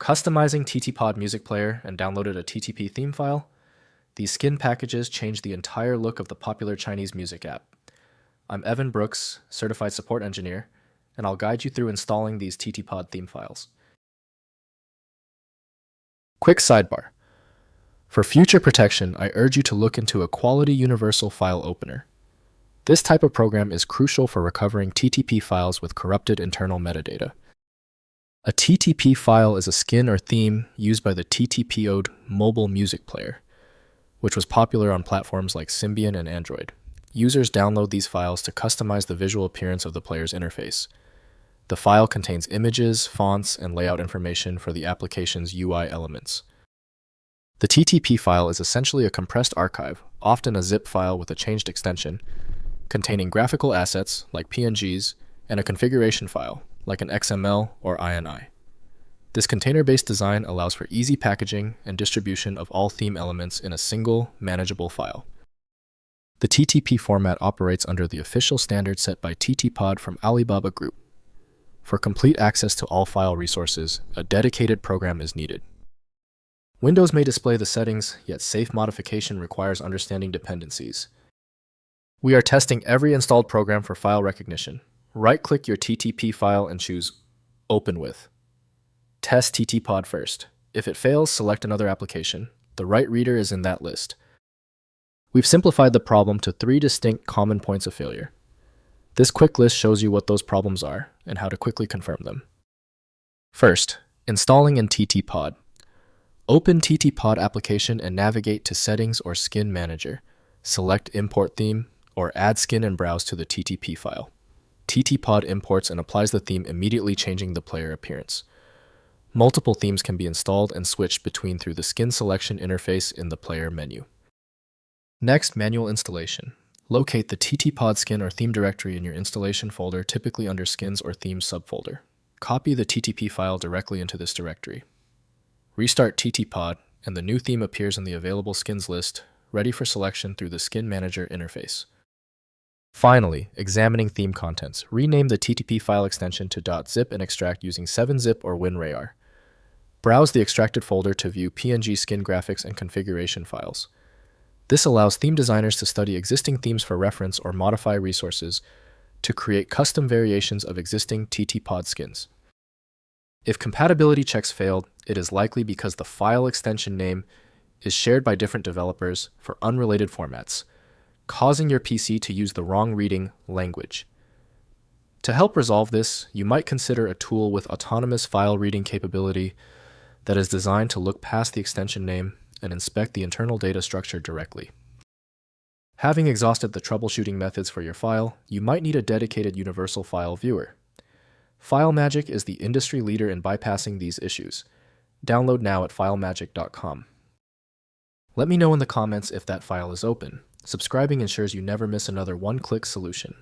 Customizing TTPod music player and downloaded a TTP theme file? These skin packages change the entire look of the popular Chinese music app. I'm Evan Brooks, Certified Support Engineer, and I'll guide you through installing these TTPod theme files. Quick sidebar. For future protection, I urge you to look into a quality universal file opener. This type of program is crucial for recovering TTP files with corrupted internal metadata. A TTP file is a skin or theme used by the TTPod mobile music player, which was popular on platforms like Symbian and Android. Users download these files to customize the visual appearance of the player's interface. The file contains images, fonts, and layout information for the application's UI elements. The TTP file is essentially a compressed archive, often a zip file with a changed extension, containing graphical assets like PNGs and a configuration file like an XML or INI. This container-based design allows for easy packaging and distribution of all theme elements in a single, manageable file. The TTP format operates under the official standard set by TTPod from Alibaba Group. For complete access to all file resources, a dedicated program is needed. Windows may display the settings, yet safe modification requires understanding dependencies. We are testing every installed program for file recognition. Right-click your TTP file and choose Open With. Test TTPod first. If it fails, select another application. The right reader is in that list. We've simplified the problem to 3 distinct common points of failure. This quick list shows you what those problems are and how to quickly confirm them. First, installing in TTPod. Open TTPod application and navigate to Settings or Skin Manager. Select Import Theme or Add Skin and browse to the TTP file. TTPod imports and applies the theme, immediately changing the player appearance. Multiple themes can be installed and switched between through the skin selection interface in the player menu. Next, manual installation. Locate the TTPod skin or theme directory in your installation folder, typically under Skins or Themes subfolder. Copy the TTP file directly into this directory. Restart TTPod, and the new theme appears in the available skins list, ready for selection through the Skin Manager interface. Finally, examining theme contents. Rename the TTP file extension to .zip and extract using 7-zip or WinRAR. Browse the extracted folder to view PNG skin graphics and configuration files. This allows theme designers to study existing themes for reference or modify resources to create custom variations of existing TTPod skins. If compatibility checks failed, it is likely because the file extension name is shared by different developers for unrelated formats, causing your PC to use the wrong reading language. To help resolve this, you might consider a tool with autonomous file reading capability that is designed to look past the extension name and inspect the internal data structure directly. Having exhausted the troubleshooting methods for your file, you might need a dedicated universal file viewer. FileMagick is the industry leader in bypassing these issues. Download now at filemagick.com. Let me know in the comments if that file is open. Subscribing ensures you never miss another one-click solution.